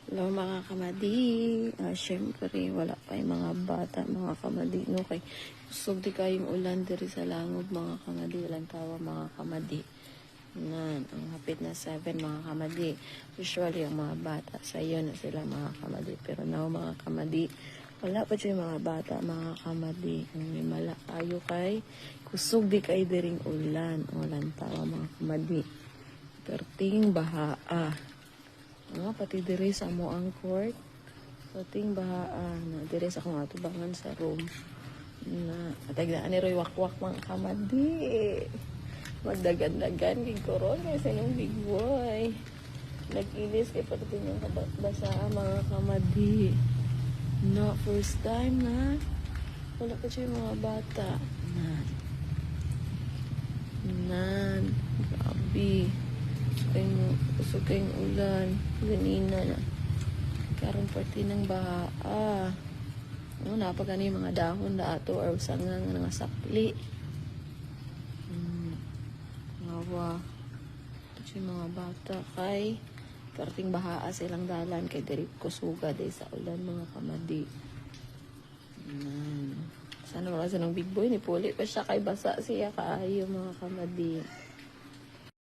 Hello mga kamadi. Syempre, wala pa yung mga bata, mga kamadi. No, kay kusog di kayong ulan diri sa langub, mga kamadi. Walang tawa, mga kamadi. Nan, ang hapit na 7, mga kamadi. Usually, ang mga bata, sa iyo na sila, mga kamadi. Pero now, mga kamadi, wala pa siya yung mga bata, mga kamadi. Ang may malakayo kay kusog di kay diring ulan. Walang tawa, mga kamadi. Perting bahaa. Pati diri sa mo ang court. So, ting bahaan na diri sa akong atubangan sa room. Na, atagdaan ni Roy wakwak mga kamadi. Magdagan-dagan, gigkoron kasi nung big boy. Nag-ilis kay pati yung basa mga kamadi. No, first time na. Wala pa siya yung mga bata. Nan. Grabe. Usok kayong ulan. Ganina na. Karon party ng baha. Napagano yung mga dahon na ato or sanga nga nga sakli. Ngawa. Ito yung mga bata kay karting bahaa silang dalan kay diri kusuga day sa ulan mga kamadi. Sana wala sa ng big boy ni puli pa siya kay basa siya kaayo mga kamadi.